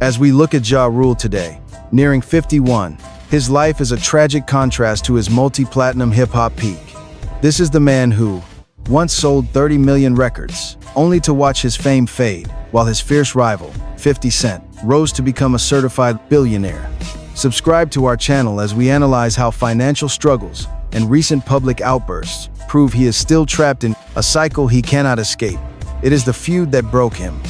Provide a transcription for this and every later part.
As we look at Ja Rule today, nearing 51, his life is a tragic contrast to his multi-platinum hip-hop peak. This is the man who once sold 30 million records, only to watch his fame fade, while his fierce rival, 50 Cent, rose to become a certified billionaire. Subscribe to our channel as we analyze how financial struggles and recent public outbursts prove he is still trapped in a cycle he cannot escape. It is the feud that broke him.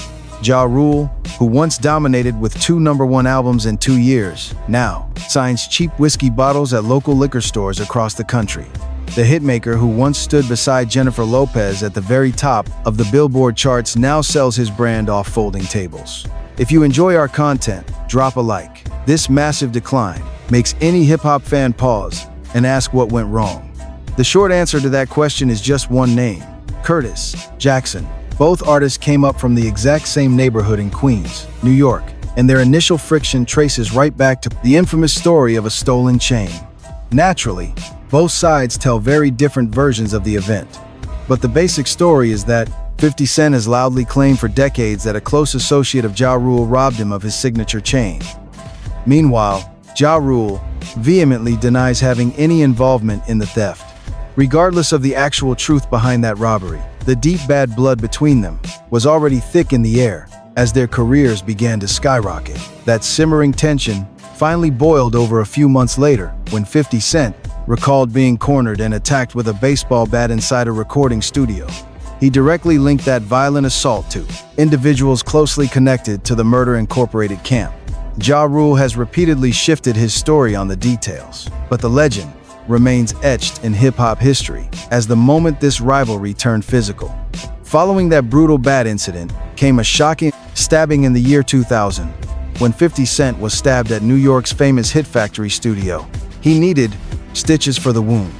Ja Rule, who once dominated with 2 #1 albums in 2 years, now signs cheap whiskey bottles at local liquor stores across the country. The hitmaker who once stood beside Jennifer Lopez at the very top of the Billboard charts now sells his brand off folding tables. If you enjoy our content, drop a like. This massive decline makes any hip-hop fan pause and ask what went wrong. The short answer to that question is just one name: Curtis Jackson. Both artists came up from the exact same neighborhood in Queens, New York, and their initial friction traces right back to the infamous story of a stolen chain. Naturally, both sides tell very different versions of the event. But the basic story is that 50 Cent has loudly claimed for decades that a close associate of Ja Rule robbed him of his signature chain. Meanwhile, Ja Rule vehemently denies having any involvement in the theft. Regardless of the actual truth behind that robbery, the deep bad blood between them was already thick in the air as their careers began to skyrocket. That simmering tension finally boiled over a few months later when 50 Cent recalled being cornered and attacked with a baseball bat inside a recording studio. He directly linked that violent assault to individuals closely connected to the Murder Incorporated camp. Ja Rule has repeatedly shifted his story on the details, but the legend remains etched in hip-hop history as the moment this rivalry turned physical. Following that brutal bat incident came a shocking stabbing in the year 2000, when 50 Cent was stabbed at New York's famous Hit Factory studio. He needed stitches for the wound.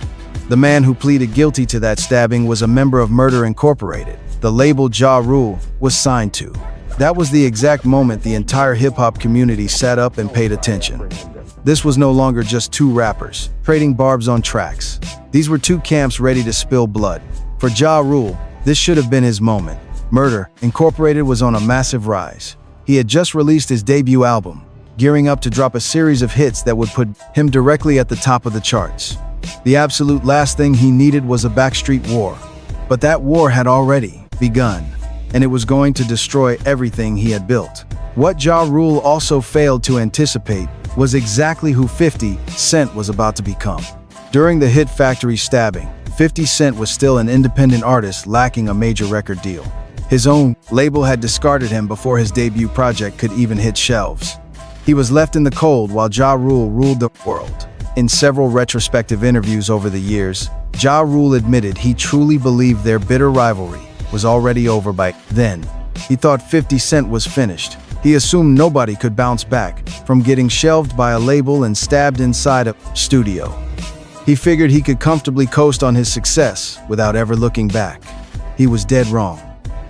The man who pleaded guilty to that stabbing was a member of Murder Incorporated, the label Ja Rule was signed to. That was the exact moment the entire hip-hop community sat up and paid attention. This was no longer just two rappers trading barbs on tracks. These were two camps ready to spill blood. For Ja Rule, this should have been his moment. Murder Incorporated was on a massive rise. He had just released his debut album, gearing up to drop a series of hits that would put him directly at the top of the charts. The absolute last thing he needed was a backstreet war. But that war had already begun, and it was going to destroy everything he had built. What Ja Rule also failed to anticipate was exactly who 50 Cent was about to become. During the Hit Factory stabbing, 50 Cent was still an independent artist lacking a major record deal. His own label had discarded him before his debut project could even hit shelves. He was left in the cold while Ja Rule ruled the world. In several retrospective interviews over the years, Ja Rule admitted he truly believed their bitter rivalry was already over by then. He thought 50 Cent was finished. He assumed nobody could bounce back from getting shelved by a label and stabbed inside a studio. He figured he could comfortably coast on his success without ever looking back. He was dead wrong.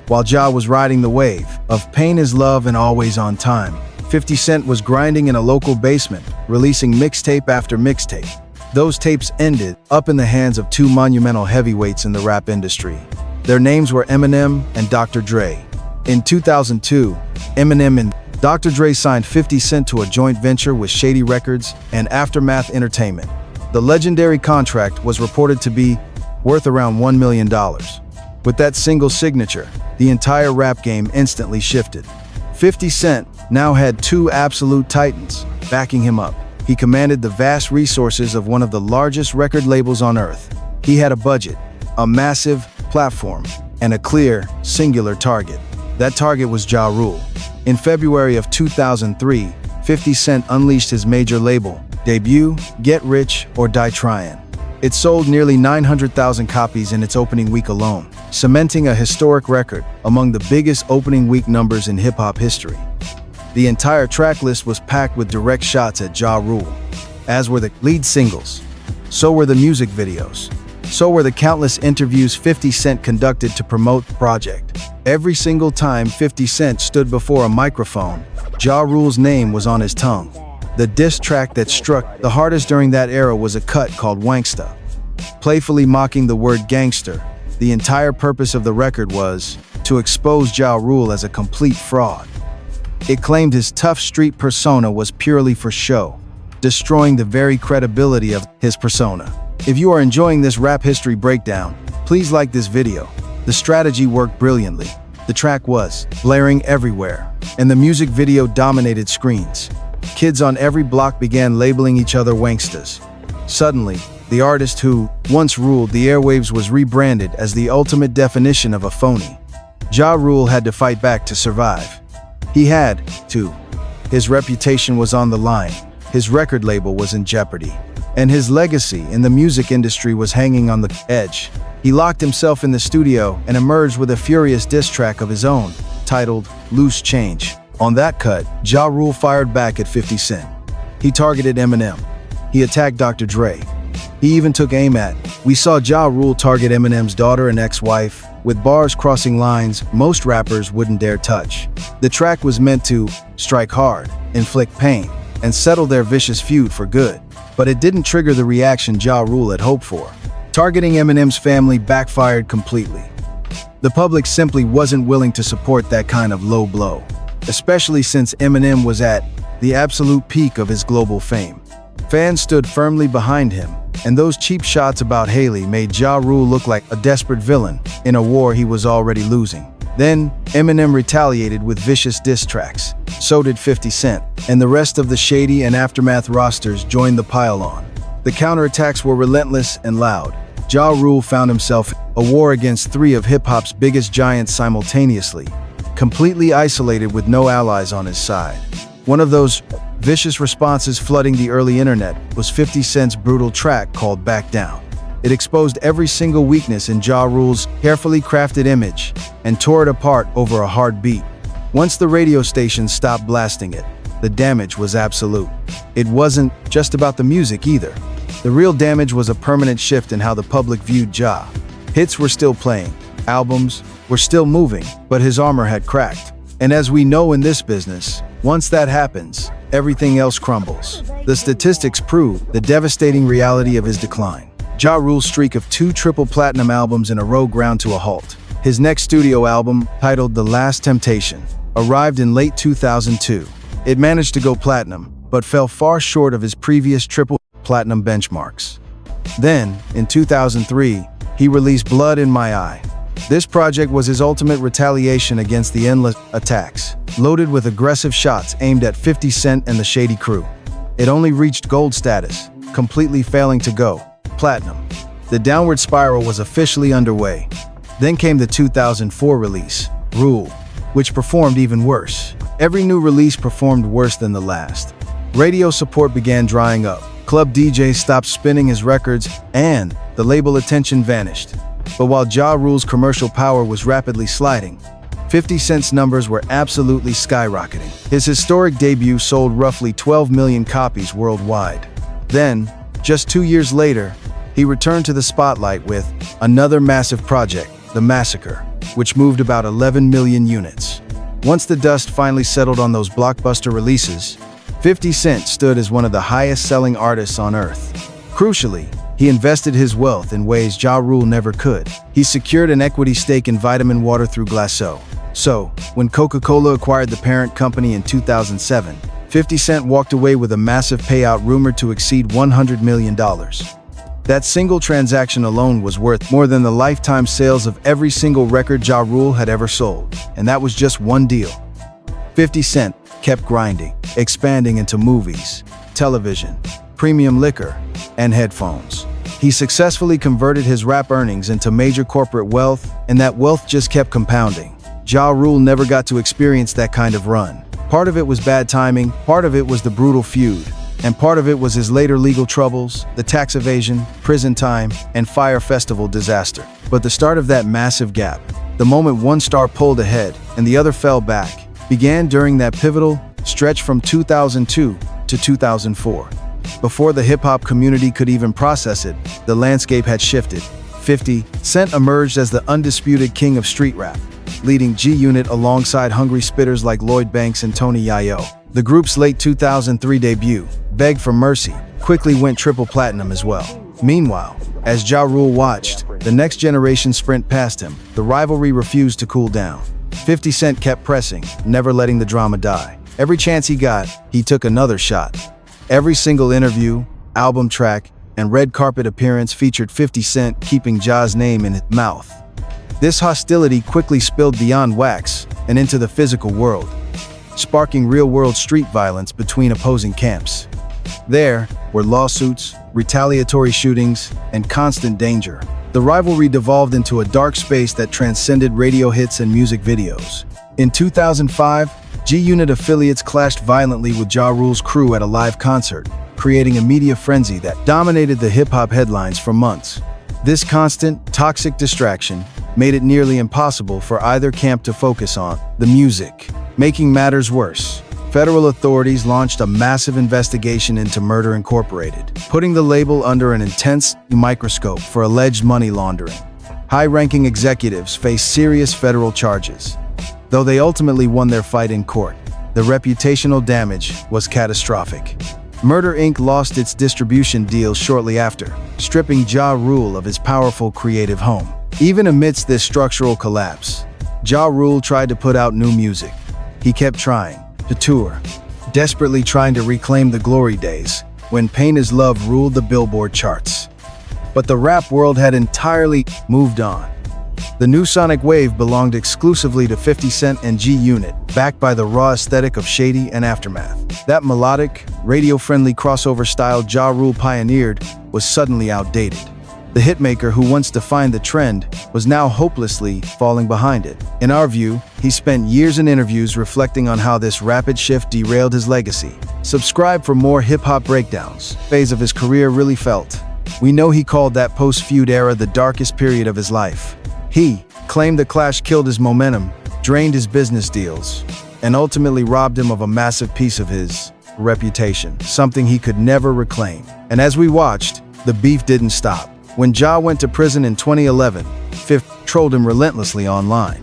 While Ja was riding the wave of Pain is Love and Always on Time, 50 Cent was grinding in a local basement, releasing mixtape after mixtape. Those tapes ended up in the hands of two monumental heavyweights in the rap industry. Their names were Eminem and Dr. Dre. In 2002, Eminem and Dr. Dre signed 50 Cent to a joint venture with Shady Records and Aftermath Entertainment. The legendary contract was reported to be worth around $1 million. With that single signature, the entire rap game instantly shifted. 50 Cent now had two absolute titans backing him up. He commanded the vast resources of one of the largest record labels on earth. He had a budget, a massive platform, and a clear, singular target. That target was Ja Rule. In February of 2003, 50 Cent unleashed his major label debut, Get Rich or Die Tryin'. It sold nearly 900,000 copies in its opening week alone, cementing a historic record among the biggest opening week numbers in hip-hop history. The entire track list was packed with direct shots at Ja Rule, as were the lead singles. So were the music videos. So were the countless interviews 50 Cent conducted to promote the project. Every single time 50 Cent stood before a microphone, Ja Rule's name was on his tongue. The diss track that struck the hardest during that era was a cut called Wanksta. Playfully mocking the word gangster, the entire purpose of the record was to expose Ja Rule as a complete fraud. It claimed his tough street persona was purely for show, destroying the very credibility of his persona. If you are enjoying this rap history breakdown, please like this video. The strategy worked brilliantly. The track was blaring everywhere, and the music video dominated screens. Kids on every block began labeling each other wangstas. Suddenly, the artist who once ruled the airwaves was rebranded as the ultimate definition of a phony. Ja Rule had to fight back to survive. He had to. His reputation was on the line, his record label was in jeopardy, and his legacy in the music industry was hanging on the edge. He locked himself in the studio and emerged with a furious diss track of his own, titled Loose Change. On that cut, Ja Rule fired back at 50 Cent. He targeted Eminem. He attacked Dr. Dre. He even took aim at. We saw Ja Rule target Eminem's daughter and ex-wife, with bars crossing lines most rappers wouldn't dare touch. The track was meant to strike hard, inflict pain, and settle their vicious feud for good. But it didn't trigger the reaction Ja Rule had hoped for. Targeting Eminem's family backfired completely. The public simply wasn't willing to support that kind of low blow, especially since Eminem was at the absolute peak of his global fame. Fans stood firmly behind him, and those cheap shots about Haley made Ja Rule look like a desperate villain in a war he was already losing. Then, Eminem retaliated with vicious diss tracks. So did 50 Cent, and the rest of the Shady and Aftermath rosters joined the pile-on. The counterattacks were relentless and loud. Ja Rule found himself in a war against three of hip-hop's biggest giants simultaneously, completely isolated with no allies on his side. One of those vicious responses flooding the early internet was 50 Cent's brutal track called Back Down. It exposed every single weakness in Ja Rule's carefully crafted image and tore it apart over a hard beat. Once the radio station stopped blasting it, the damage was absolute. It wasn't just about the music either. The real damage was a permanent shift in how the public viewed Ja. Hits were still playing, albums were still moving, but his armor had cracked. And as we know in this business, once that happens, everything else crumbles. The statistics prove the devastating reality of his decline. Ja Rule's streak of 2 triple platinum albums in a row ground to a halt. His next studio album, titled The Last Temptation, arrived in late 2002. It managed to go platinum, but fell far short of his previous triple platinum benchmarks. Then, in 2003, he released Blood in My Eye. This project was his ultimate retaliation against the endless attacks, loaded with aggressive shots aimed at 50 Cent and the Shady crew. It only reached gold status, completely failing to go platinum. The downward spiral was officially underway. Then came the 2004 release, Rule, which performed even worse. Every new release performed worse than the last. Radio support began drying up. Club DJs stopped spinning his records, and the label attention vanished. But while Ja Rule's commercial power was rapidly sliding, 50 Cent's numbers were absolutely skyrocketing. His historic debut sold roughly 12 million copies worldwide. Then, just 2 years later, he returned to the spotlight with another massive project, The Massacre, which moved about 11 million units. Once the dust finally settled on those blockbuster releases, 50 Cent stood as one of the highest-selling artists on earth. Crucially, he invested his wealth in ways Ja Rule never could. He secured an equity stake in Vitamin Water through Glasso. So, when Coca-Cola acquired the parent company in 2007, 50 Cent walked away with a massive payout rumored to exceed $100 million. That single transaction alone was worth more than the lifetime sales of every single record Ja Rule had ever sold, and that was just one deal. 50 Cent kept grinding, expanding into movies, television, premium liquor, and headphones. He successfully converted his rap earnings into major corporate wealth, and that wealth just kept compounding. Ja Rule never got to experience that kind of run. Part of it was bad timing, part of it was the brutal feud, and part of it was his later legal troubles, the tax evasion, prison time, and Fyre Festival disaster. But the start of that massive gap, the moment one star pulled ahead and the other fell back, began during that pivotal stretch from 2002 to 2004. Before the hip-hop community could even process it, the landscape had shifted. 50 Cent emerged as the undisputed king of street rap, leading G-Unit alongside hungry spitters like Lloyd Banks and Tony Yayo. The group's late 2003 debut, Beg for Mercy, quickly went triple platinum as well. Meanwhile, as Ja Rule watched the next generation sprint past him, the rivalry refused to cool down. 50 Cent kept pressing, never letting the drama die. Every chance he got, he took another shot. Every single interview, album track, and red carpet appearance featured 50 Cent keeping Ja's name in his mouth. This hostility quickly spilled beyond wax and into the physical world, sparking real-world street violence between opposing camps. There were lawsuits, retaliatory shootings, and constant danger. The rivalry devolved into a dark space that transcended radio hits and music videos. In 2005, G-Unit affiliates clashed violently with Ja Rule's crew at a live concert, creating a media frenzy that dominated the hip-hop headlines for months. This constant, toxic distraction made it nearly impossible for either camp to focus on the music. Making matters worse, federal authorities launched a massive investigation into Murder Incorporated, putting the label under an intense microscope for alleged money laundering. High-ranking executives faced serious federal charges. Though they ultimately won their fight in court, the reputational damage was catastrophic. Murder Inc. lost its distribution deals shortly after, stripping Ja Rule of his powerful creative home. Even amidst this structural collapse, Ja Rule tried to put out new music. He kept trying to tour, desperately trying to reclaim the glory days when Pain Is Love ruled the Billboard charts. But the rap world had entirely moved on. The new sonic wave belonged exclusively to 50 Cent and G-Unit, backed by the raw aesthetic of Shady and Aftermath. That melodic, radio-friendly crossover style Ja Rule pioneered was suddenly outdated. The hitmaker who once defined the trend was now hopelessly falling behind it. In our view, he spent years in interviews reflecting on how this rapid shift derailed his legacy. Subscribe for more hip-hop breakdowns. Phase of his career really felt. We know he called that post-feud era the darkest period of his life. He claimed the clash killed his momentum, drained his business deals, and ultimately robbed him of a massive piece of his reputation, something he could never reclaim. And as we watched, the beef didn't stop. When Ja went to prison in 2011, 50 trolled him relentlessly online.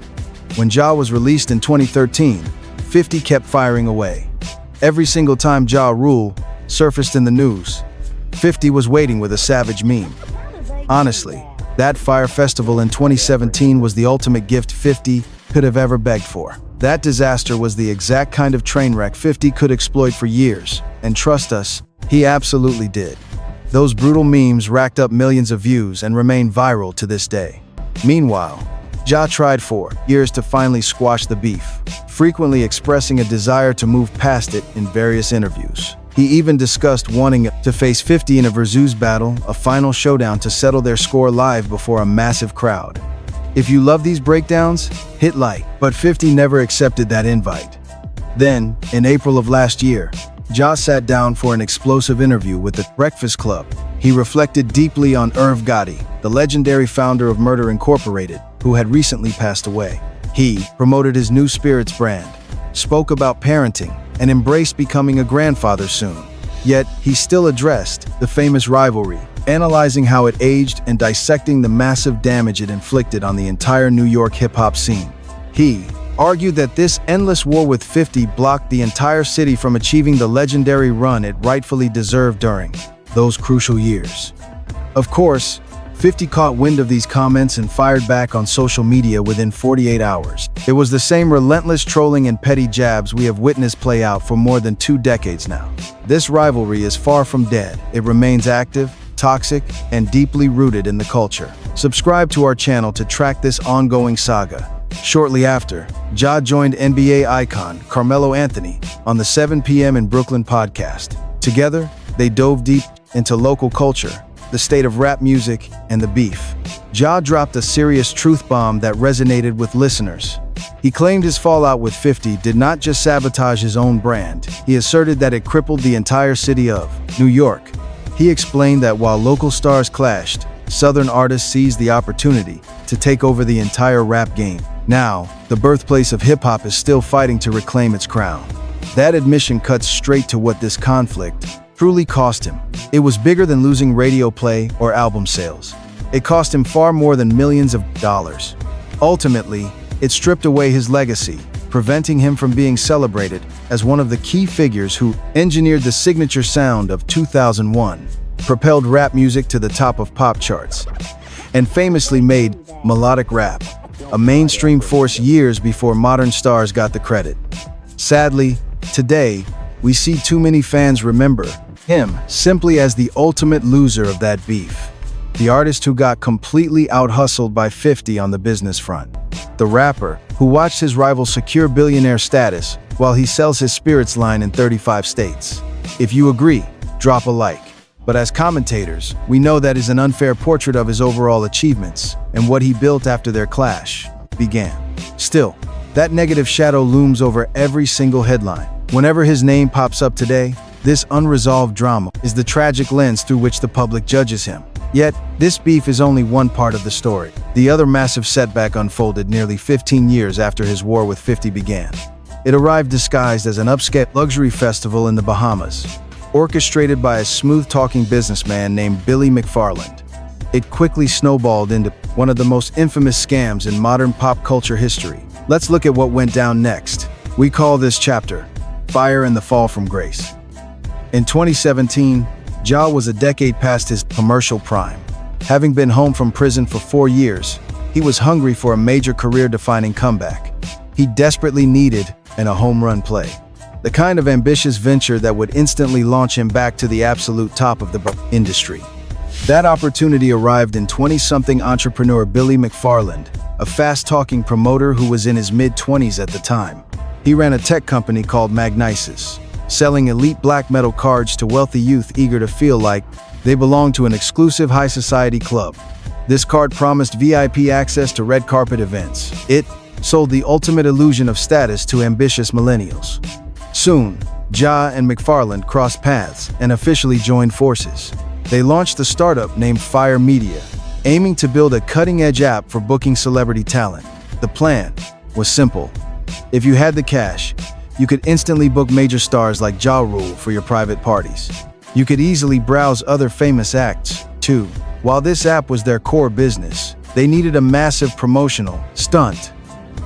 When Ja was released in 2013, 50 kept firing away. Every single time Ja Rule surfaced in the news, 50 was waiting with a savage meme. Honestly, that Fyre Festival in 2017 was the ultimate gift 50 could have ever begged for. That disaster was the exact kind of train wreck 50 could exploit for years, and trust us, he absolutely did. Those brutal memes racked up millions of views and remain viral to this day. Meanwhile, Ja tried for years to finally squash the beef, frequently expressing a desire to move past it in various interviews. He even discussed wanting to face 50 in a versus battle, a final showdown to settle their score live before a massive crowd. If you love these breakdowns, hit like, but 50 never accepted that invite. Then, in April of last year, Ja sat down for an explosive interview with the Breakfast Club. He reflected deeply on Irv Gotti, the legendary founder of Murder Incorporated, who had recently passed away. He promoted his new spirits brand, spoke about parenting, and embraced becoming a grandfather soon. Yet, he still addressed the famous rivalry, analyzing how it aged and dissecting the massive damage it inflicted on the entire New York hip-hop scene. He argued that this endless war with 50 blocked the entire city from achieving the legendary run it rightfully deserved during those crucial years. Of course, 50 caught wind of these comments and fired back on social media within 48 hours. It was the same relentless trolling and petty jabs we have witnessed play out for more than 2 decades now. This rivalry is far from dead. It remains active, toxic, and deeply rooted in the culture. Subscribe to our channel to track this ongoing saga. Shortly after, Ja joined NBA icon Carmelo Anthony on the 7 p.m. in Brooklyn podcast. Together, they dove deep into local culture, the state of rap music, and the beef. Ja dropped a serious truth bomb that resonated with listeners. He claimed his fallout with 50 did not just sabotage his own brand, he asserted that it crippled the entire city of New York. He explained that while local stars clashed, Southern artists seized the opportunity to take over the entire rap game. Now, the birthplace of hip-hop is still fighting to reclaim its crown. That admission cuts straight to what this conflict truly cost him. It was bigger than losing radio play or album sales. It cost him far more than millions of dollars. Ultimately, it stripped away his legacy, preventing him from being celebrated as one of the key figures who engineered the signature sound of 2001, propelled rap music to the top of pop charts, and famously made melodic rap a mainstream force years before modern stars got the credit. Sadly, today, we see too many fans remember him simply as the ultimate loser of that beef. The artist who got completely out-hustled by 50 on the business front. The rapper who watched his rival secure billionaire status while he sells his spirits line in 35 states. If you agree, drop a like. But as commentators, we know that is an unfair portrait of his overall achievements and what he built after their clash began. Still, that negative shadow looms over every single headline. Whenever his name pops up today, this unresolved drama is the tragic lens through which the public judges him. Yet, this beef is only one part of the story. The other massive setback unfolded nearly 15 years after his war with 50 began. It arrived disguised as an upscale luxury festival in the Bahamas, orchestrated by a smooth-talking businessman named Billy McFarland. It quickly snowballed into one of the most infamous scams in modern pop culture history. Let's look at what went down next. We call this chapter, Fyre and the Fall from Grace. In 2017, Ja was a decade past his commercial prime. Having been home from prison for 4 years, he was hungry for a major career-defining comeback. He desperately needed a home run play. The kind of ambitious venture that would instantly launch him back to the absolute top of the industry. That opportunity arrived in 20-something entrepreneur Billy McFarland, a fast-talking promoter who was in his mid-20s at the time. He ran a tech company called Magnisis, selling elite black metal cards to wealthy youth eager to feel like they belonged to an exclusive high society club. This card promised VIP access to red carpet events. It sold the ultimate illusion of status to ambitious millennials. Soon, Ja and McFarland crossed paths and officially joined forces. They launched a startup named Fyre Media, aiming to build a cutting-edge app for booking celebrity talent. The plan was simple. If you had the cash, you could instantly book major stars like Ja Rule for your private parties. You could easily browse other famous acts, too. While this app was their core business, they needed a massive promotional stunt.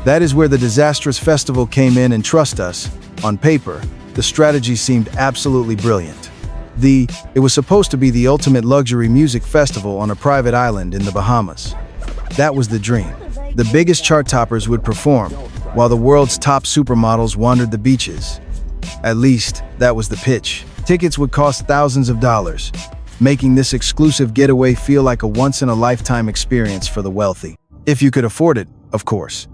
That is where the disastrous festival came in, and trust us, on paper, the strategy seemed absolutely brilliant. It was supposed to be the ultimate luxury music festival on a private island in the Bahamas. That was the dream. The biggest chart toppers would perform, while the world's top supermodels wandered the beaches. At least, that was the pitch. Tickets would cost thousands of dollars, making this exclusive getaway feel like a once-in-a-lifetime experience for the wealthy. If you could afford it, of course.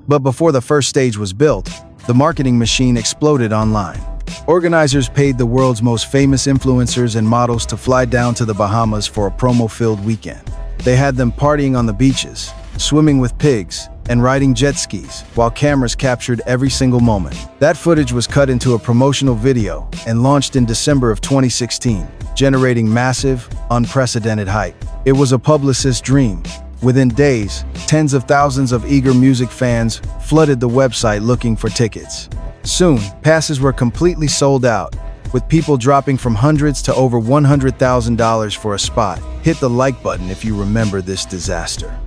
But before the first stage was built, the marketing machine exploded online. Organizers paid the world's most famous influencers and models to fly down to the Bahamas for a promo-filled weekend. They had them partying on the beaches, swimming with pigs, and riding jet skis, while cameras captured every single moment. That footage was cut into a promotional video and launched in December of 2016, generating massive, unprecedented hype. It was a publicist's dream. Within days, tens of thousands of eager music fans flooded the website looking for tickets. Soon, passes were completely sold out, with people dropping from hundreds to over $100,000 for a spot. Hit the like button if you remember this disaster.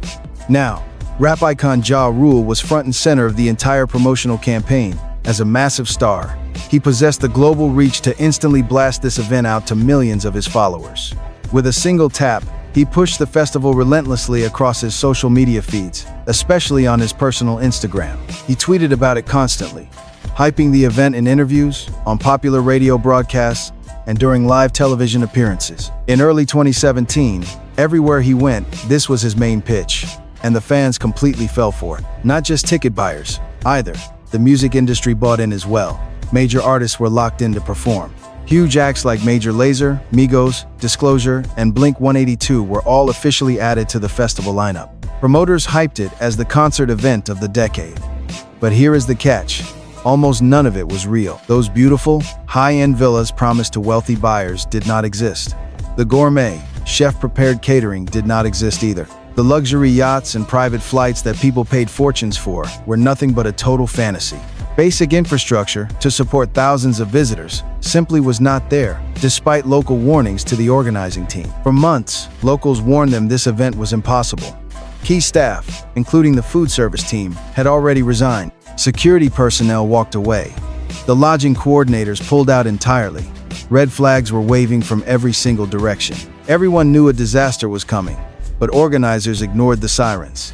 Now, rap icon Ja Rule was front and center of the entire promotional campaign. As a massive star, he possessed the global reach to instantly blast this event out to millions of his followers. With a single tap, he pushed the festival relentlessly across his social media feeds, especially on his personal Instagram. He tweeted about it constantly, hyping the event in interviews, on popular radio broadcasts, and during live television appearances. In early 2017, everywhere he went, this was his main pitch, and the fans completely fell for it. Not just ticket buyers, either. The music industry bought in as well. Major artists were locked in to perform. Huge acts like Major Lazer, Migos, Disclosure, and Blink-182 were all officially added to the festival lineup. Promoters hyped it as the concert event of the decade. But here is the catch. Almost none of it was real. Those beautiful, high-end villas promised to wealthy buyers did not exist. The gourmet, chef-prepared catering did not exist either. The luxury yachts and private flights that people paid fortunes for were nothing but a total fantasy. Basic infrastructure to support thousands of visitors simply was not there, despite local warnings to the organizing team. For months, locals warned them this event was impossible. Key staff, including the food service team, had already resigned. Security personnel walked away. The lodging coordinators pulled out entirely. Red flags were waving from every single direction. Everyone knew a disaster was coming, but organizers ignored the sirens.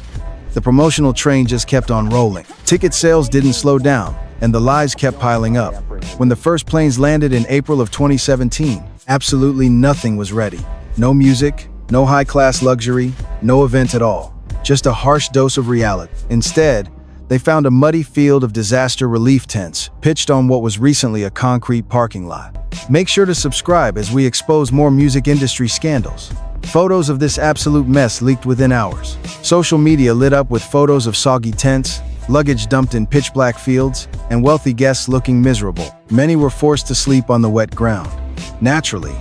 The promotional train just kept on rolling. Ticket sales didn't slow down, and the lies kept piling up. When the first planes landed in April of 2017, absolutely nothing was ready. No music, no high-class luxury, no event at all. Just a harsh dose of reality. Instead, they found a muddy field of disaster relief tents pitched on what was recently a concrete parking lot. Make sure to subscribe as we expose more music industry scandals. Photos of this absolute mess leaked within hours. Social media lit up with photos of soggy tents, luggage dumped in pitch-black fields, and wealthy guests looking miserable. Many were forced to sleep on the wet ground. Naturally,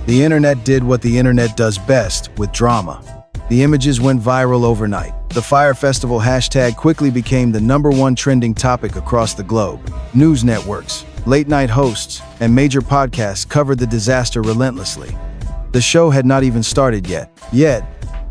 the internet did what the internet does best, with drama. The images went viral overnight. The Fyre Festival hashtag quickly became the #1 trending topic across the globe. News networks, late-night hosts, and major podcasts covered the disaster relentlessly. The show had not even started yet. Yet,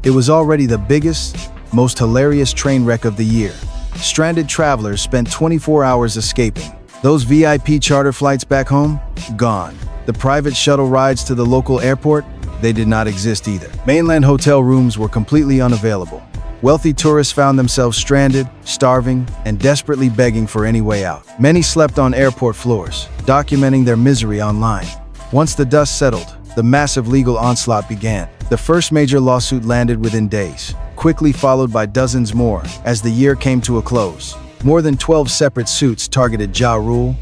it was already the biggest, most hilarious train wreck of the year. Stranded travelers spent 24 hours escaping. Those VIP charter flights back home? Gone. The private shuttle rides to the local airport? They did not exist either. Mainland hotel rooms were completely unavailable. Wealthy tourists found themselves stranded, starving, and desperately begging for any way out. Many slept on airport floors, documenting their misery online. Once the dust settled, the massive legal onslaught began. The first major lawsuit landed within days, quickly followed by dozens more as the year came to a close. More than 12 separate suits targeted Ja Rule,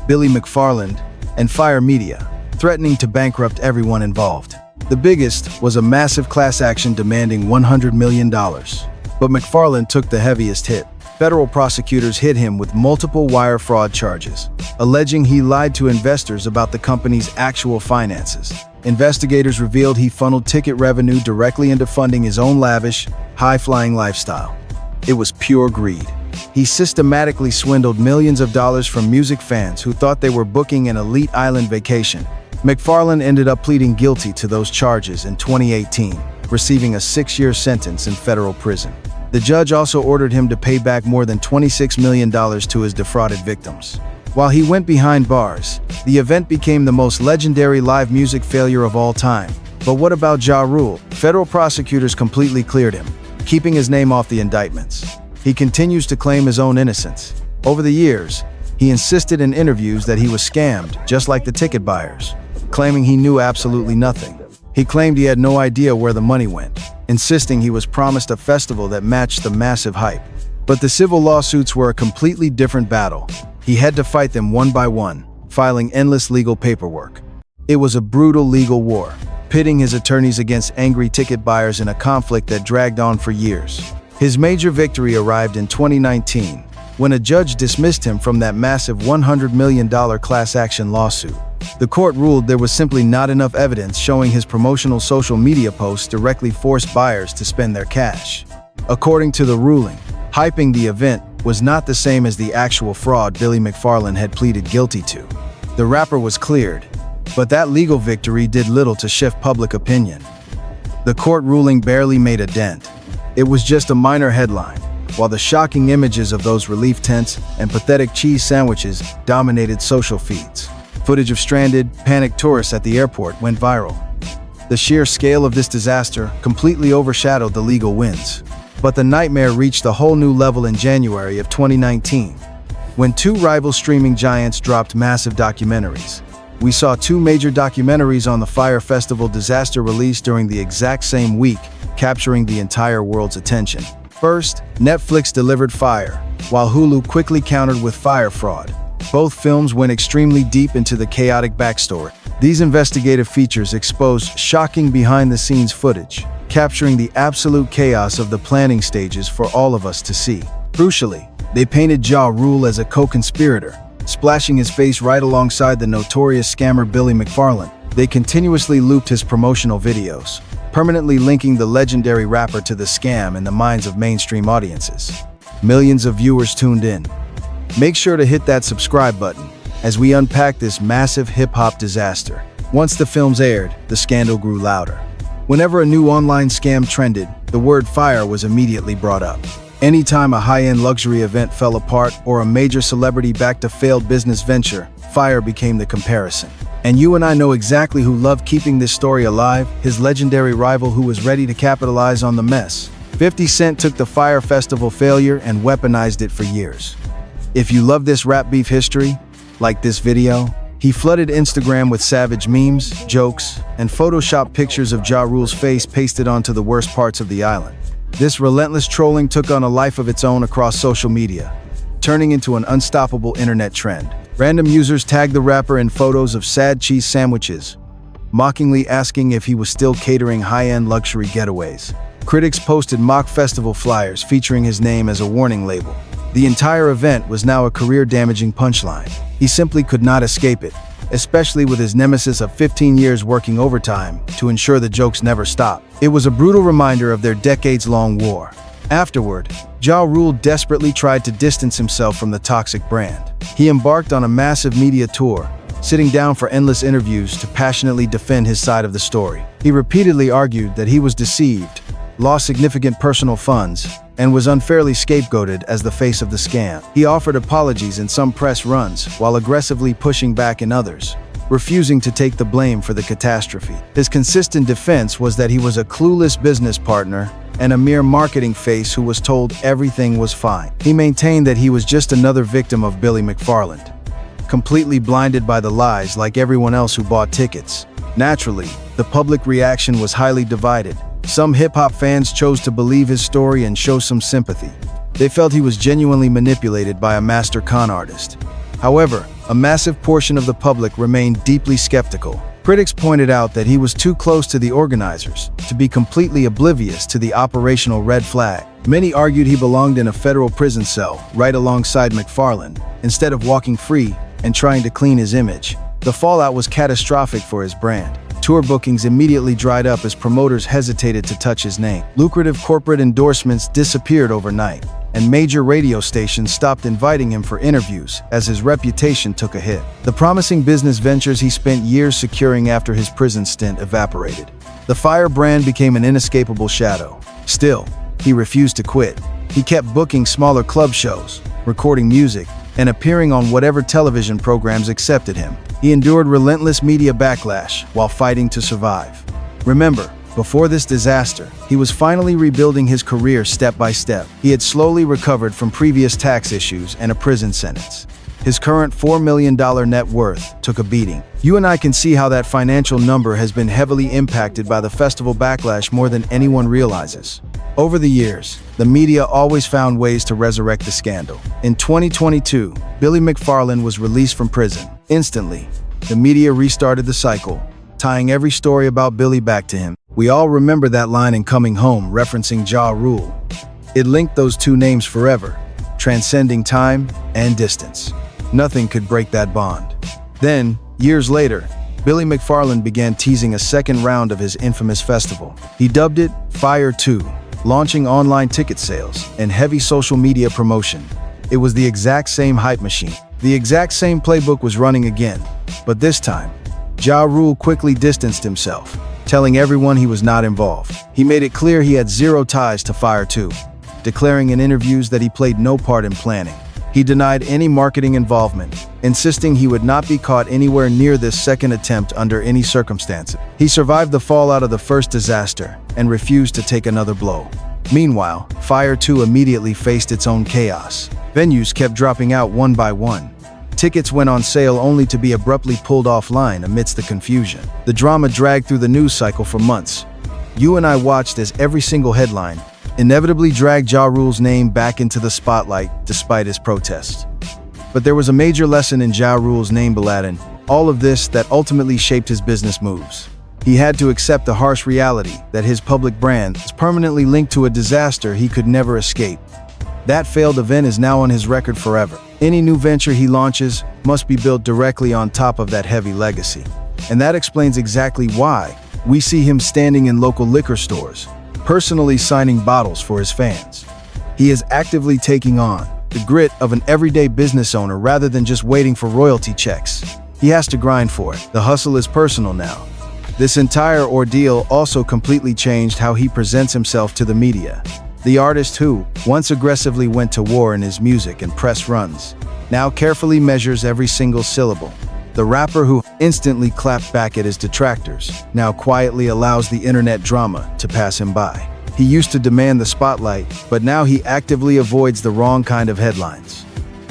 Billy McFarland, and Fyre Media, threatening to bankrupt everyone involved. The biggest was a massive class action demanding $100 million. But McFarland took the heaviest hit. Federal prosecutors hit him with multiple wire fraud charges, alleging he lied to investors about the company's actual finances. Investigators revealed he funneled ticket revenue directly into funding his own lavish, high-flying lifestyle. It was pure greed. He systematically swindled millions of dollars from music fans who thought they were booking an elite island vacation. McFarland ended up pleading guilty to those charges in 2018, receiving a 6-year sentence in federal prison. The judge also ordered him to pay back more than $26 million to his defrauded victims. While he went behind bars, the event became the most legendary live music failure of all time. But what about Ja Rule? Federal prosecutors completely cleared him, keeping his name off the indictments. He continues to claim his own innocence. Over the years, he insisted in interviews that he was scammed, just like the ticket buyers, claiming he knew absolutely nothing. He claimed he had no idea where the money went, insisting he was promised a festival that matched the massive hype. But the civil lawsuits were a completely different battle. He had to fight them one by one, filing endless legal paperwork. It was a brutal legal war, pitting his attorneys against angry ticket buyers in a conflict that dragged on for years. His major victory arrived in 2019, when a judge dismissed him from that massive $100 million class action lawsuit. The court ruled there was simply not enough evidence showing his promotional social media posts directly forced buyers to spend their cash. According to the ruling, hyping the event was not the same as the actual fraud Billy McFarland had pleaded guilty to. The rapper was cleared, but that legal victory did little to shift public opinion. The court ruling barely made a dent. It was just a minor headline, while the shocking images of those relief tents and pathetic cheese sandwiches dominated social feeds. Footage of stranded, panicked tourists at the airport went viral. The sheer scale of this disaster completely overshadowed the legal wins. But the nightmare reached a whole new level in January of 2019, when two rival streaming giants dropped massive documentaries. We saw two major documentaries on the Fyre Festival disaster released during the exact same week, capturing the entire world's attention. First, Netflix delivered Fyre, while Hulu quickly countered with Fyre Fraud. Both films went extremely deep into the chaotic backstory. These investigative features exposed shocking behind-the-scenes footage, capturing the absolute chaos of the planning stages for all of us to see. Crucially, they painted Ja Rule as a co-conspirator, splashing his face right alongside the notorious scammer Billy McFarland. They continuously looped his promotional videos, permanently linking the legendary rapper to the scam in the minds of mainstream audiences. Millions of viewers tuned in. Make sure to hit that subscribe button as we unpack this massive hip-hop disaster. Once the films aired, the scandal grew louder. Whenever a new online scam trended, the word Fyre was immediately brought up. Anytime a high-end luxury event fell apart or a major celebrity backed a failed business venture, Fyre became the comparison. And you and I know exactly who loved keeping this story alive, his legendary rival who was ready to capitalize on the mess. 50 Cent took the Fyre Festival failure and weaponized it for years. If you love this rap beef history, like this video, he flooded Instagram with savage memes, jokes, and Photoshop pictures of Ja Rule's face pasted onto the worst parts of the island. This relentless trolling took on a life of its own across social media, turning into an unstoppable internet trend. Random users tagged the rapper in photos of sad cheese sandwiches, mockingly asking if he was still catering high-end luxury getaways. Critics posted mock festival flyers featuring his name as a warning label. The entire event was now a career-damaging punchline. He simply could not escape it, especially with his nemesis of 15 years working overtime to ensure the jokes never stopped. It was a brutal reminder of their decades-long war. Afterward, Ja Rule desperately tried to distance himself from the toxic brand. He embarked on a massive media tour, sitting down for endless interviews to passionately defend his side of the story. He repeatedly argued that he was deceived, lost significant personal funds, and was unfairly scapegoated as the face of the scam. He offered apologies in some press runs while aggressively pushing back in others, refusing to take the blame for the catastrophe. His consistent defense was that he was a clueless business partner and a mere marketing face who was told everything was fine. He maintained that he was just another victim of Billy McFarland, completely blinded by the lies like everyone else who bought tickets. Naturally, the public reaction was highly divided. Some hip-hop fans chose to believe his story and show some sympathy. They felt he was genuinely manipulated by a master con artist. However, a massive portion of the public remained deeply skeptical. Critics pointed out that he was too close to the organizers to be completely oblivious to the operational red flag. Many argued he belonged in a federal prison cell right alongside McFarland, instead of walking free and trying to clean his image. The fallout was catastrophic for his brand. Tour bookings immediately dried up as promoters hesitated to touch his name. Lucrative corporate endorsements disappeared overnight, and major radio stations stopped inviting him for interviews as his reputation took a hit. The promising business ventures he spent years securing after his prison stint evaporated. The Fyre brand became an inescapable shadow. Still, he refused to quit. He kept booking smaller club shows, recording music, and appearing on whatever television programs accepted him. He endured relentless media backlash while fighting to survive. Remember, before this disaster, he was finally rebuilding his career step by step. He had slowly recovered from previous tax issues and a prison sentence. His current $4 million net worth took a beating. You and I can see how that financial number has been heavily impacted by the festival backlash more than anyone realizes. Over the years, the media always found ways to resurrect the scandal. In 2022, Billy McFarland was released from prison. Instantly, the media restarted the cycle, tying every story about Billy back to him. We all remember that line in Coming Home referencing Ja Rule. It linked those two names forever, transcending time and distance. Nothing could break that bond. Then, years later, Billy McFarland began teasing a second round of his infamous festival. He dubbed it Fyre 2, launching online ticket sales and heavy social media promotion. It was the exact same hype machine. The exact same playbook was running again, but this time, Ja Rule quickly distanced himself, telling everyone he was not involved. He made it clear he had zero ties to Fyre 2, declaring in interviews that he played no part in planning. He denied any marketing involvement, insisting he would not be caught anywhere near this second attempt under any circumstances. He survived the fallout of the first disaster and refused to take another blow. Meanwhile, Fyre 2 immediately faced its own chaos. Venues kept dropping out one by one. Tickets went on sale only to be abruptly pulled offline amidst the confusion. The drama dragged through the news cycle for months. You and I watched as every single headline inevitably dragged Ja Rule's name back into the spotlight despite his protests. But there was a major lesson in Ja Rule's name Aladdin, all of this that ultimately shaped his business moves. He had to accept the harsh reality that his public brand is permanently linked to a disaster he could never escape. That failed event is now on his record forever. Any new venture he launches must be built directly on top of that heavy legacy. And that explains exactly why we see him standing in local liquor stores, personally signing bottles for his fans. He is actively taking on the grit of an everyday business owner rather than just waiting for royalty checks. He has to grind for it. The hustle is personal now. This entire ordeal also completely changed how he presents himself to the media. The artist who once aggressively went to war in his music and press runs now carefully measures every single syllable. The rapper who instantly clapped back at his detractors now quietly allows the internet drama to pass him by. He used to demand the spotlight, but now he actively avoids the wrong kind of headlines.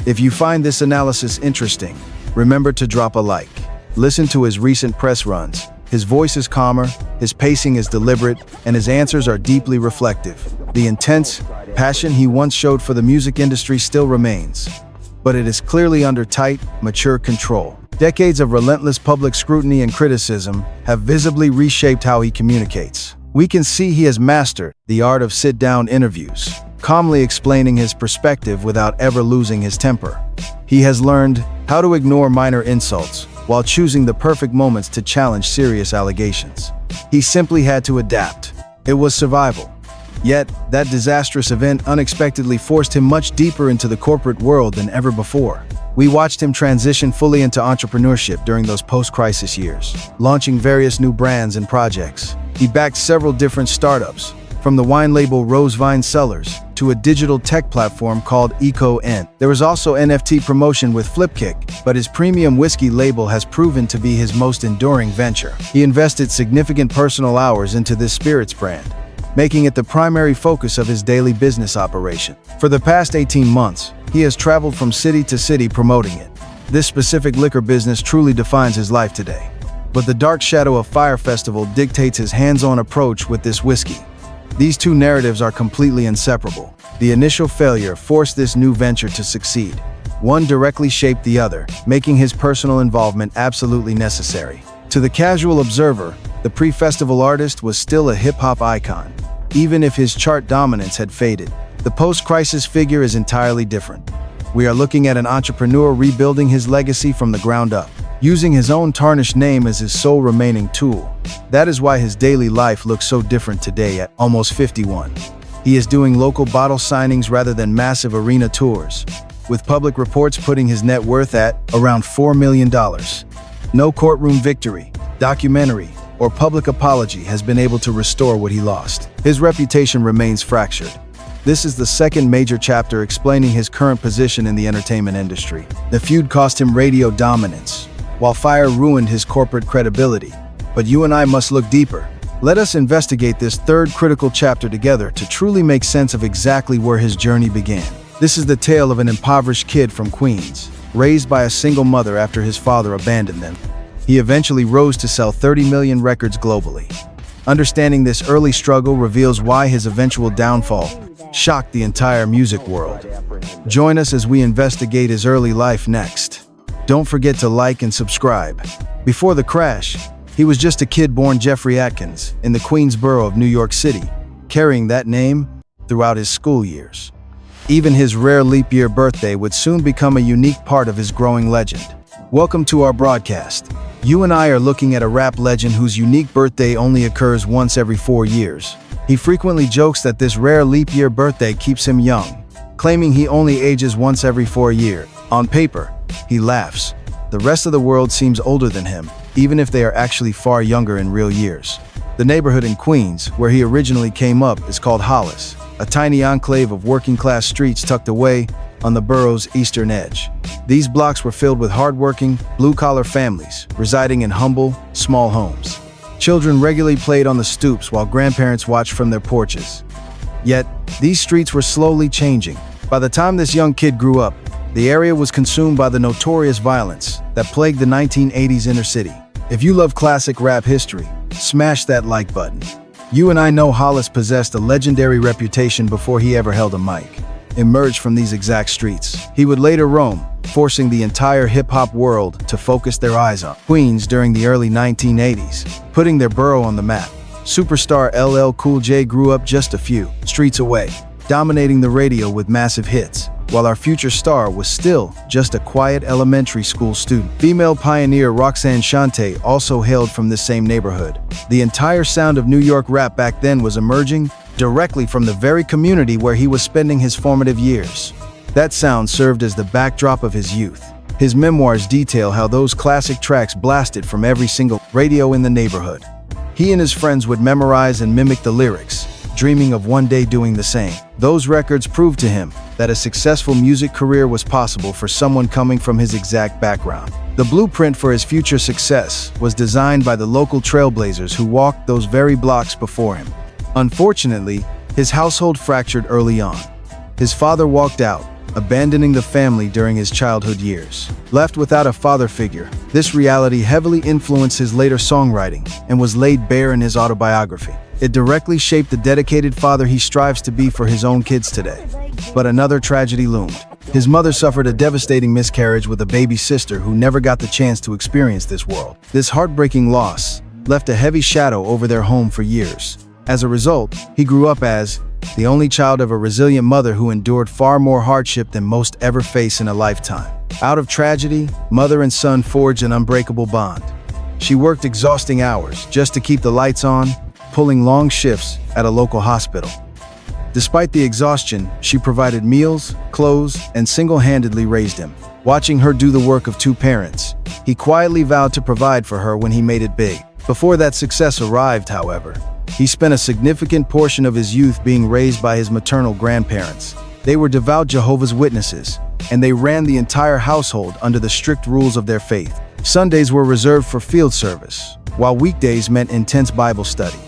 If you find this analysis interesting, remember to drop a like. Listen to his recent press runs. His voice is calmer, his pacing is deliberate, and his answers are deeply reflective. The intense passion he once showed for the music industry still remains, but it is clearly under tight, mature control. Decades of relentless public scrutiny and criticism have visibly reshaped how he communicates. We can see he has mastered the art of sit-down interviews, calmly explaining his perspective without ever losing his temper. He has learned how to ignore minor insults while choosing the perfect moments to challenge serious allegations. He simply had to adapt. It was survival. Yet, that disastrous event unexpectedly forced him much deeper into the corporate world than ever before. We watched him transition fully into entrepreneurship during those post-crisis years, launching various new brands and projects. He backed several different startups, from the wine label Rosevine Cellars to a digital tech platform called EcoN. There was also NFT promotion with Flipkick, but his premium whiskey label has proven to be his most enduring venture. He invested significant personal hours into this spirits brand, making it the primary focus of his daily business operation. For the past 18 months, he has traveled from city to city promoting it. This specific liquor business truly defines his life today. But the dark shadow of Fyre Festival dictates his hands-on approach with this whiskey. These two narratives are completely inseparable. The initial failure forced this new venture to succeed. One directly shaped the other, making his personal involvement absolutely necessary. To the casual observer, the pre-festival artist was still a hip-hop icon, even if his chart dominance had faded. The post-crisis figure is entirely different. We are looking at an entrepreneur rebuilding his legacy from the ground up, using his own tarnished name as his sole remaining tool. That is why his daily life looks so different today at almost 51. He is doing local bottle signings rather than massive arena tours, with public reports putting his net worth at around $4 million. No courtroom victory, documentary, or public apology has been able to restore what he lost. His reputation remains fractured. This is the second major chapter explaining his current position in the entertainment industry. The feud cost him radio dominance, while Fyre ruined his corporate credibility. But you and I must look deeper. Let us investigate this third critical chapter together to truly make sense of exactly where his journey began. This is the tale of an impoverished kid from Queens, raised by a single mother after his father abandoned them. He eventually rose to sell 30 million records globally. Understanding this early struggle reveals why his eventual downfall shocked the entire music world. Join us as we investigate his early life next. Don't forget to like and subscribe. Before the crash, he was just a kid born Jeffrey Atkins in the Queensboro of New York City, carrying that name throughout his school years. Even his rare leap year birthday would soon become a unique part of his growing legend. Welcome to our broadcast. You and I are looking at a rap legend whose unique birthday only occurs once every 4 years. He frequently jokes that this rare leap year birthday keeps him young, claiming he only ages once every 4 years. On paper, he laughs. The rest of the world seems older than him, even if they are actually far younger in real years. The neighborhood in Queens, where he originally came up, is called Hollis, a tiny enclave of working-class streets tucked away on the borough's eastern edge. These blocks were filled with hardworking, blue-collar families residing in humble, small homes. Children regularly played on the stoops while grandparents watched from their porches. Yet, these streets were slowly changing. By the time this young kid grew up, the area was consumed by the notorious violence that plagued the 1980s inner city. If you love classic rap history, smash that like button. You and I know Hollis possessed a legendary reputation before he ever held a mic. Emerged from these exact streets, he would later roam, forcing the entire hip-hop world to focus their eyes on Queens during the early 1980s, putting their borough on the map. Superstar LL Cool J grew up just a few streets away, dominating the radio with massive hits, while our future star was still just a quiet elementary school student. Female pioneer Roxanne Shante also hailed from this same neighborhood. The entire sound of New York rap back then was emerging directly from the very community where he was spending his formative years. That sound served as the backdrop of his youth. His memoirs detail how those classic tracks blasted from every single radio in the neighborhood. He and his friends would memorize and mimic the lyrics, dreaming of one day doing the same. Those records proved to him that a successful music career was possible for someone coming from his exact background. The blueprint for his future success was designed by the local trailblazers who walked those very blocks before him. Unfortunately, His household fractured early on. His father walked out, abandoning the family during his childhood years. Left without a father figure, this reality heavily influenced his later songwriting and was laid bare in his autobiography. It directly shaped the dedicated father he strives to be for his own kids today. But another tragedy loomed. His mother suffered a devastating miscarriage with a baby sister who never got the chance to experience this world. This heartbreaking loss left a heavy shadow over their home for years. As a result, he grew up as the only child of a resilient mother who endured far more hardship than most ever face in a lifetime. Out of tragedy, mother and son forged an unbreakable bond. She worked exhausting hours just to keep the lights on, pulling long shifts at a local hospital. Despite the exhaustion, she provided meals, clothes, and single-handedly raised him. Watching her do the work of two parents, he quietly vowed to provide for her when he made it big. Before that success arrived, however, he spent a significant portion of his youth being raised by his maternal grandparents. They were devout Jehovah's Witnesses, and they ran the entire household under the strict rules of their faith. Sundays were reserved for field service, while weekdays meant intense Bible study.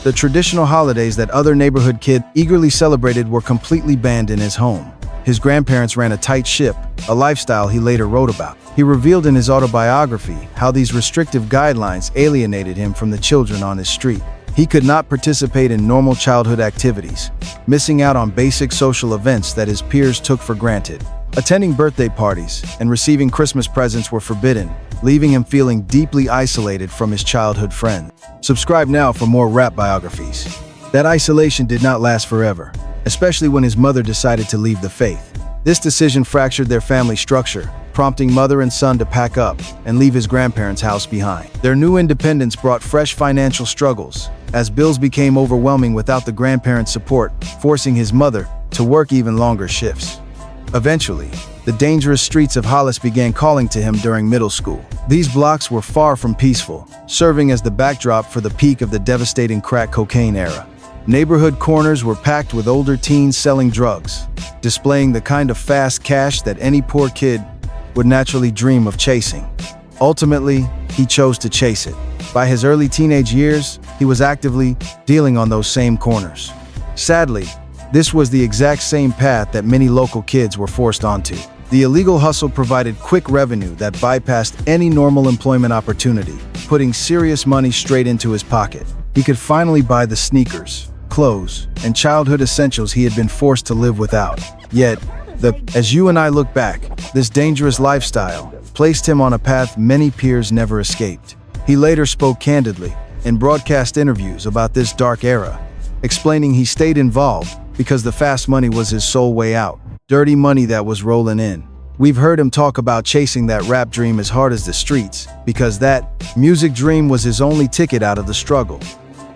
The traditional holidays that other neighborhood kids eagerly celebrated were completely banned in his home. His grandparents ran a tight ship, a lifestyle he later wrote about. He revealed in his autobiography how these restrictive guidelines alienated him from the children on his street. He could not participate in normal childhood activities, missing out on basic social events that his peers took for granted. Attending birthday parties and receiving Christmas presents were forbidden, leaving him feeling deeply isolated from his childhood friends. Subscribe now for more rap biographies. That isolation did not last forever, especially when his mother decided to leave the faith. This decision fractured their family structure, prompting mother and son to pack up and leave his grandparents' house behind. Their new independence brought fresh financial struggles, as bills became overwhelming without the grandparents' support, forcing his mother to work even longer shifts. Eventually, the dangerous streets of Hollis began calling to him during middle school. These blocks were far from peaceful, serving as the backdrop for the peak of the devastating crack cocaine era. Neighborhood corners were packed with older teens selling drugs, displaying the kind of fast cash that any poor kid would naturally dream of chasing. Ultimately, he chose to chase it. By his early teenage years, he was actively dealing on those same corners. Sadly, this was the exact same path that many local kids were forced onto. The illegal hustle provided quick revenue that bypassed any normal employment opportunity, putting serious money straight into his pocket. He could finally buy the sneakers, clothes, and childhood essentials he had been forced to live without. Yet, as you and I look back, this dangerous lifestyle placed him on a path many peers never escaped. He later spoke candidly in broadcast interviews about this dark era, explaining he stayed involved because the fast money was his sole way out, dirty money that was rolling in. We've heard him talk about chasing that rap dream as hard as the streets, because that music dream was his only ticket out of the struggle.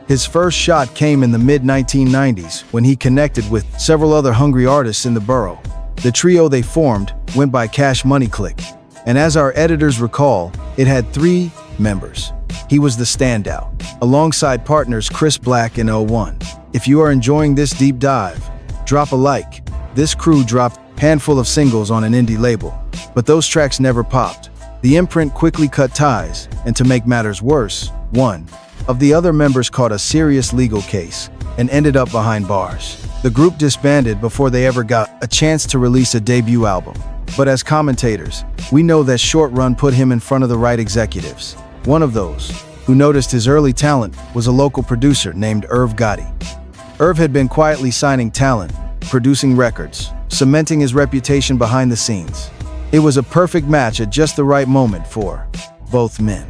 His first shot came in the mid-1990s when he connected with several other hungry artists in the borough. The trio they formed went by Cash Money Click, and as our editors recall, it had 3 members. He was the standout, alongside partners Chris Black and O1. If you are enjoying this deep dive, drop a like. This crew dropped a handful of singles on an indie label, but those tracks never popped. The imprint quickly cut ties, and to make matters worse, one of the other members caught a serious legal case and ended up behind bars. The group disbanded before they ever got a chance to release a debut album. But as commentators, we know that Short Run put him in front of the right executives. One of those who noticed his early talent was a local producer named Irv Gotti. Irv had been quietly signing talent, producing records, cementing his reputation behind the scenes. It was a perfect match at just the right moment for both men.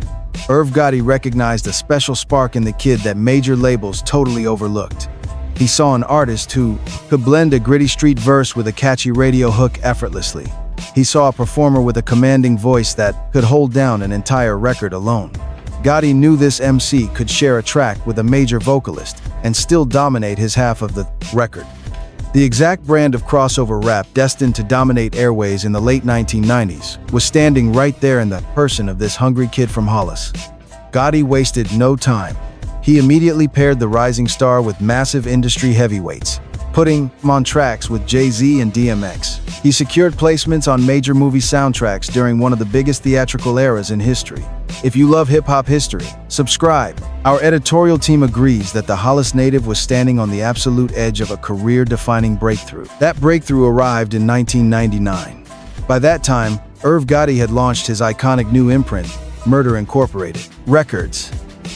Irv Gotti recognized a special spark in the kid that major labels totally overlooked. He saw an artist who could blend a gritty street verse with a catchy radio hook effortlessly. He saw a performer with a commanding voice that could hold down an entire record alone. Gotti knew this MC could share a track with a major vocalist and still dominate his half of the record. The exact brand of crossover rap destined to dominate airways in the late 1990s was standing right there in the person of this hungry kid from Hollis. Gotti wasted no time. He immediately paired the rising star with massive industry heavyweights, putting him on tracks with Jay-Z and DMX. He secured placements on major movie soundtracks during one of the biggest theatrical eras in history. If you love hip-hop history, subscribe. Our editorial team agrees that the Hollis native was standing on the absolute edge of a career-defining breakthrough. That breakthrough arrived in 1999. By that time, Irv Gotti had launched his iconic new imprint, Murder Incorporated Records.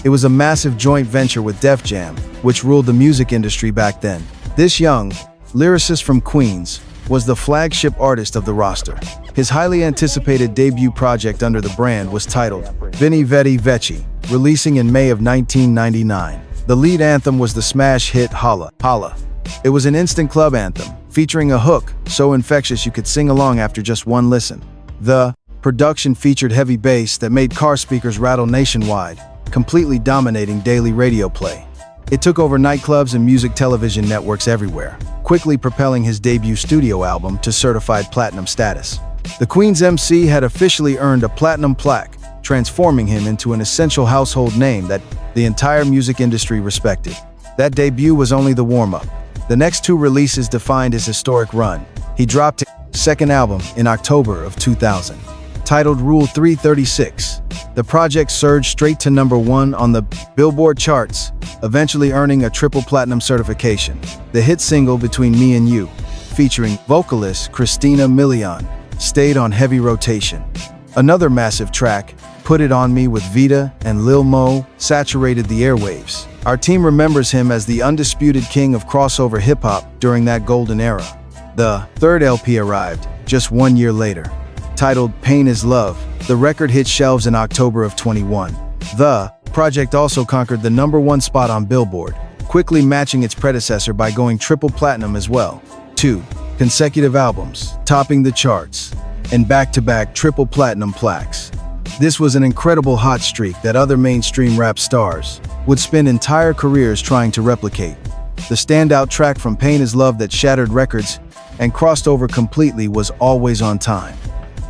It was a massive joint venture with Def Jam, which ruled the music industry back then. This young lyricist from Queens was the flagship artist of the roster. His highly anticipated debut project under the brand was titled Veni Vedi Veci, releasing in May of 1999. The lead anthem was the smash hit Holla Holla. It was an instant club anthem, featuring a hook so infectious you could sing along after just one listen. The production featured heavy bass that made car speakers rattle nationwide, completely dominating daily radio play. It took over nightclubs and music television networks everywhere, quickly propelling his debut studio album to certified platinum status. The Queen's MC had officially earned a platinum plaque, transforming him into an essential household name that the entire music industry respected. That debut was only the warm-up. The next two releases defined his historic run. He dropped his second album in October of 2000. Titled Rule 336, the project surged straight to #1 on the Billboard charts, eventually earning a triple platinum certification. The hit single Between Me and You, featuring vocalist Christina Milian, stayed on heavy rotation. Another massive track, Put It On Me with Vita and Lil Mo, saturated the airwaves. Our team remembers him as the undisputed king of crossover hip-hop during that golden era. The third LP arrived just 1 year later. Titled Pain Is Love, the record hit shelves in October of 21. The project also conquered the #1 spot on Billboard, quickly matching its predecessor by going triple platinum as well. 2 consecutive albums, topping the charts, and back-to-back triple platinum plaques. This was an incredible hot streak that other mainstream rap stars would spend entire careers trying to replicate. The standout track from Pain Is Love that shattered records and crossed over completely was Always on Time.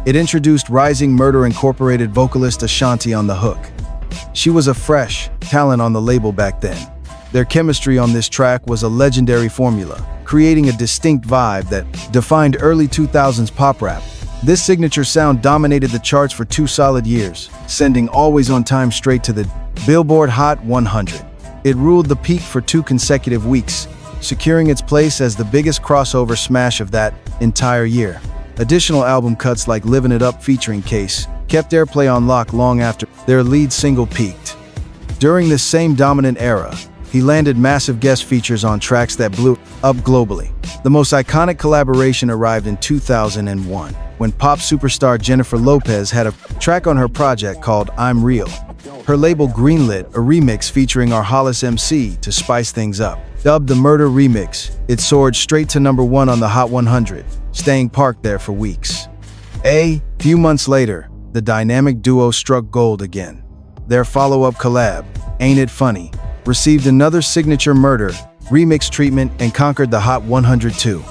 It introduced rising Murder Incorporated vocalist Ashanti on the hook. She was a fresh talent on the label back then. Their chemistry on this track was a legendary formula, creating a distinct vibe that defined early 2000s pop rap. This signature sound dominated the charts for 2 solid years, sending Always on Time straight to the Billboard Hot 100. It ruled the peak for 2 consecutive weeks, securing its place as the biggest crossover smash of that entire year. Additional album cuts like Livin' It Up featuring Case kept airplay on lock long after their lead single peaked. During this same dominant era, he landed massive guest features on tracks that blew up globally. The most iconic collaboration arrived in 2001, when pop superstar Jennifer Lopez had a track on her project called I'm Real. Her label greenlit a remix featuring our Hollis MC to spice things up. Dubbed the Murder Remix, it soared straight to #1 on the Hot 100, staying parked there for weeks. A few months later, the dynamic duo struck gold again. Their follow-up collab, Ain't It Funny, received another signature Murder remix treatment and conquered the Hot 100 too.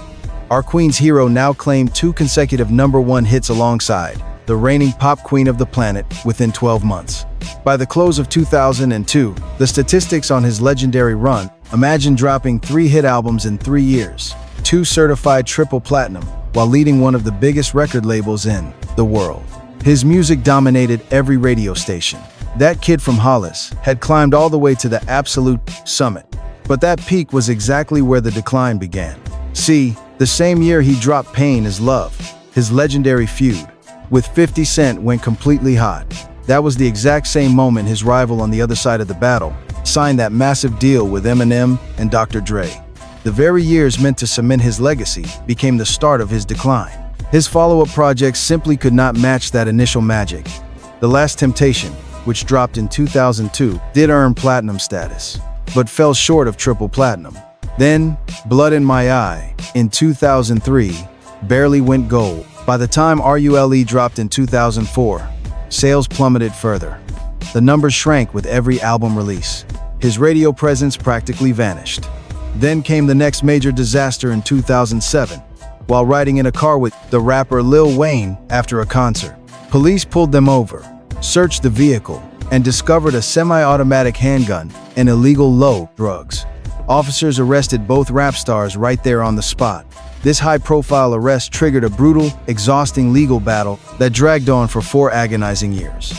Our Queen's hero now claimed 2 consecutive #1 hits alongside the reigning pop queen of the planet within 12 months. By the close of 2002, the statistics on his legendary run, imagine dropping 3 hit albums in 3 years, 2 certified triple platinum, while leading one of the biggest record labels in the world. His music dominated every radio station. That kid from Hollis had climbed all the way to the absolute summit. But that peak was exactly where the decline began. See, the same year he dropped Pain Is Love, his legendary feud with 50 Cent went completely hot. That was the exact same moment his rival on the other side of the battle signed that massive deal with Eminem and Dr. Dre. The very years meant to cement his legacy became the start of his decline. His follow-up projects simply could not match that initial magic. The Last Temptation, which dropped in 2002, did earn platinum status, but fell short of triple platinum. Then, Blood in My Eye, in 2003, barely went gold. By the time RULE dropped in 2004, sales plummeted further. The numbers shrank with every album release. His radio presence practically vanished. Then came the next major disaster in 2007, while riding in a car with the rapper Lil Wayne after a concert. Police pulled them over, searched the vehicle, and discovered a semi-automatic handgun and illegal low drugs. Officers arrested both rap stars right there on the spot. This high-profile arrest triggered a brutal, exhausting legal battle that dragged on for 4 agonizing years.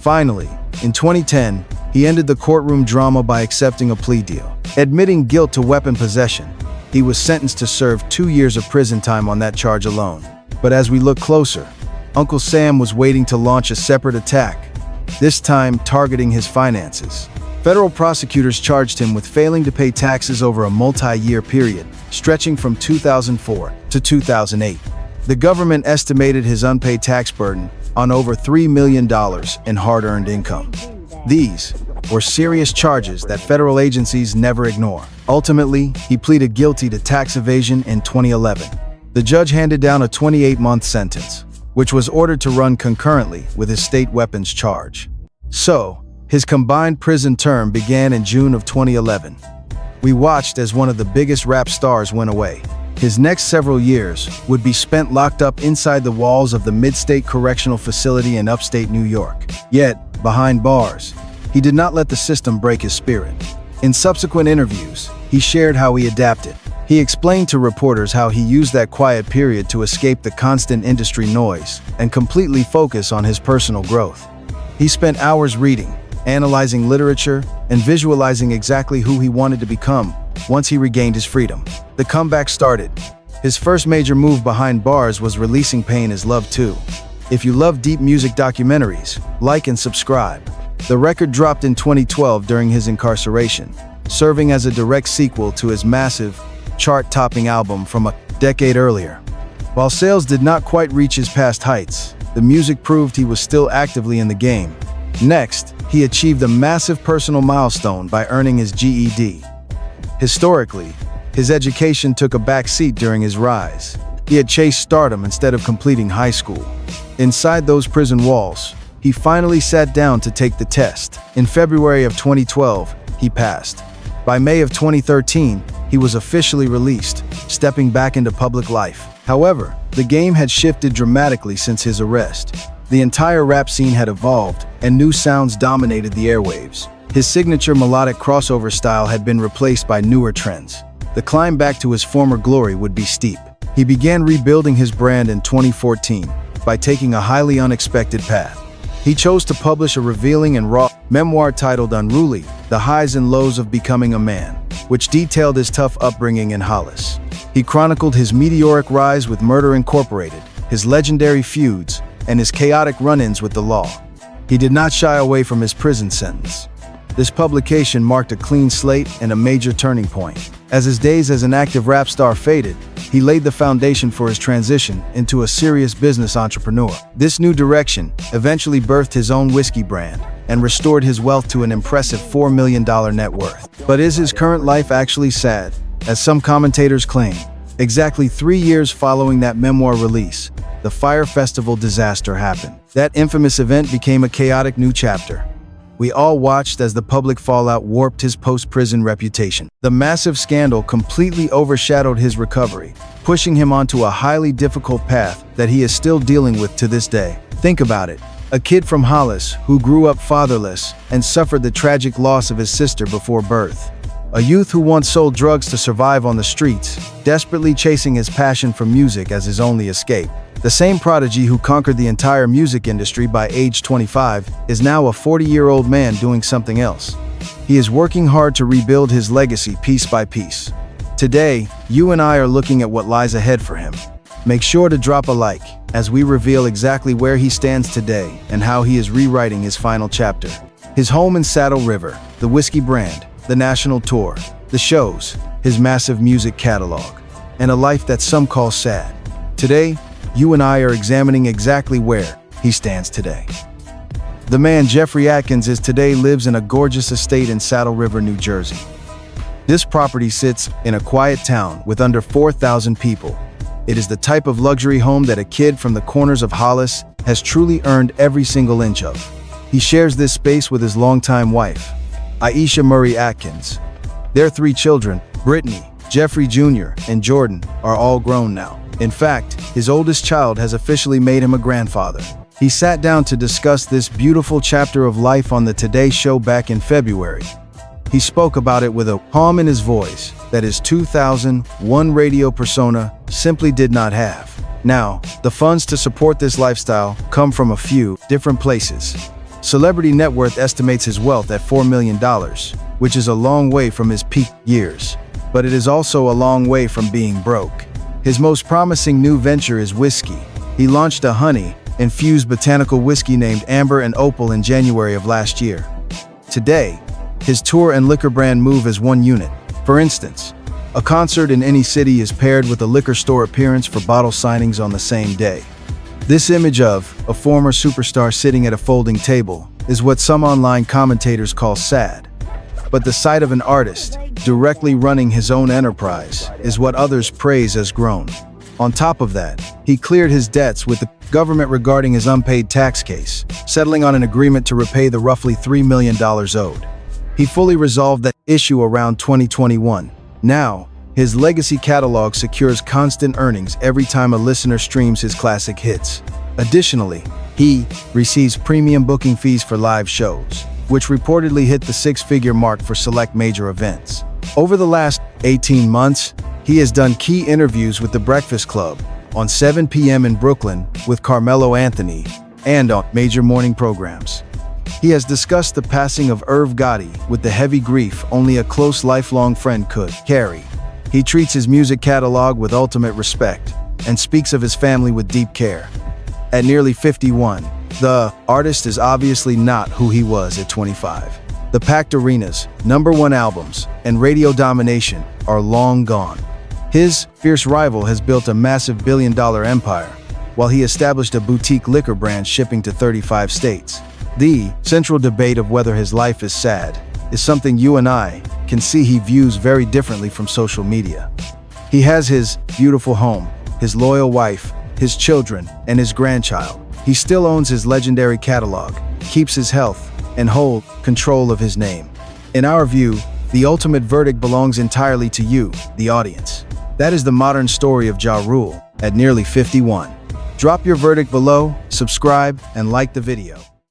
Finally, in 2010, he ended the courtroom drama by accepting a plea deal. Admitting guilt to weapon possession, he was sentenced to serve 2 years of prison time on that charge alone. But as we look closer, Uncle Sam was waiting to launch a separate attack, this time targeting his finances. Federal prosecutors charged him with failing to pay taxes over a multi-year period, stretching from 2004 to 2008. The government estimated his unpaid tax burden on over $3 million in hard-earned income. These were serious charges that federal agencies never ignore. Ultimately, he pleaded guilty to tax evasion in 2011. The judge handed down a 28-month sentence, which was ordered to run concurrently with his state weapons charge. So, his combined prison term began in June of 2011. We watched as one of the biggest rap stars went away. His next several years would be spent locked up inside the walls of the Mid-State Correctional Facility in upstate New York. Yet, behind bars, he did not let the system break his spirit. In subsequent interviews, he shared how he adapted. He explained to reporters how he used that quiet period to escape the constant industry noise and completely focus on his personal growth. He spent hours reading, analyzing literature, and visualizing exactly who he wanted to become once he regained his freedom. The comeback started. His first major move behind bars was releasing Pain Is Love 2. If you love deep music documentaries, like and subscribe. The record dropped in 2012 during his incarceration, serving as a direct sequel to his massive, chart-topping album from a decade earlier. While sales did not quite reach his past heights, the music proved he was still actively in the game. Next, he achieved a massive personal milestone by earning his GED. Historically, his education took a back seat during his rise. He had chased stardom instead of completing high school. Inside those prison walls, he finally sat down to take the test. In February of 2012, he passed. By May of 2013, he was officially released, stepping back into public life. However, the game had shifted dramatically since his arrest. The entire rap scene had evolved, and new sounds dominated the airwaves. His signature melodic crossover style had been replaced by newer trends. The climb back to his former glory would be steep. He began rebuilding his brand in 2014 by taking a highly unexpected path. He chose to publish a revealing and raw memoir titled Unruly: The Highs and Lows of Becoming a Man, which detailed his tough upbringing in Hollis. He chronicled his meteoric rise with Murder Incorporated, his legendary feuds, and his chaotic run-ins with the law. He did not shy away from his prison sentence. This publication marked a clean slate and a major turning point. As his days as an active rap star faded, he laid the foundation for his transition into a serious business entrepreneur. This new direction eventually birthed his own whiskey brand and restored his wealth to an impressive $4 million net worth. But is his current life actually sad, as some commentators claim? Exactly 3 years following that memoir release, the Fyre Festival disaster happened. That infamous event became a chaotic new chapter. We all watched as the public fallout warped his post-prison reputation. The massive scandal completely overshadowed his recovery, pushing him onto a highly difficult path that he is still dealing with to this day. Think about it. A kid from Hollis who grew up fatherless and suffered the tragic loss of his sister before birth. A youth who once sold drugs to survive on the streets, desperately chasing his passion for music as his only escape. The same prodigy who conquered the entire music industry by age 25 is now a 40-year-old man doing something else. He is working hard to rebuild his legacy piece by piece. Today, you and I are looking at what lies ahead for him. Make sure to drop a like as we reveal exactly where he stands today and how he is rewriting his final chapter. His home in Saddle River, the whiskey brand, the national tour, the shows, his massive music catalog, and a life that some call sad. Today, you and I are examining exactly where he stands today. The man Jeffrey Atkins today lives in a gorgeous estate in Saddle River, New Jersey. This property sits in a quiet town with under 4,000 people. It is the type of luxury home that a kid from the corners of Hollis has truly earned every single inch of. He shares this space with his longtime wife, Aisha Murray Atkins. Their 3 children, Brittany, Jeffrey Jr., and Jordan, are all grown now. In fact, his oldest child has officially made him a grandfather. He sat down to discuss this beautiful chapter of life on the Today Show back in February. He spoke about it with a calm in his voice that his 2001 radio persona simply did not have. Now, the funds to support this lifestyle come from a few different places. Celebrity Net Worth estimates his wealth at $4 million, which is a long way from his peak years. But it is also a long way from being broke. His most promising new venture is whiskey. He launched a honey-infused botanical whiskey named Amber and Opal in January of last year. Today, his tour and liquor brand move as one unit. For instance, a concert in any city is paired with a liquor store appearance for bottle signings on the same day. This image of a former superstar sitting at a folding table is what some online commentators call sad. But the sight of an artist directly running his own enterprise is what others praise as grown. On top of that, he cleared his debts with the government regarding his unpaid tax case, settling on an agreement to repay the roughly $3 million owed. He fully resolved that issue around 2021. Now, his legacy catalog secures constant earnings every time a listener streams his classic hits. Additionally, he receives premium booking fees for live shows, which reportedly hit the six-figure mark for select major events. Over the last 18 months, he has done key interviews with The Breakfast Club on 7 p.m. in Brooklyn with Carmelo Anthony and on major morning programs. He has discussed the passing of Irv Gotti with the heavy grief only a close lifelong friend could carry. He treats his music catalog with ultimate respect and speaks of his family with deep care. At nearly 51, the artist is obviously not who he was at 25. The packed arenas, #1 albums, and radio domination are long gone. His fierce rival has built a massive billion-dollar empire, while he established a boutique liquor brand shipping to 35 states. The central debate of whether his life is sad is something you and I can see he views very differently from social media. He has his beautiful home, his loyal wife, his children, and his grandchild. He still owns his legendary catalog, keeps his health, and holds control of his name. In our view, the ultimate verdict belongs entirely to you, the audience. That is the modern story of Ja Rule at nearly 51. Drop your verdict below, subscribe, and like the video.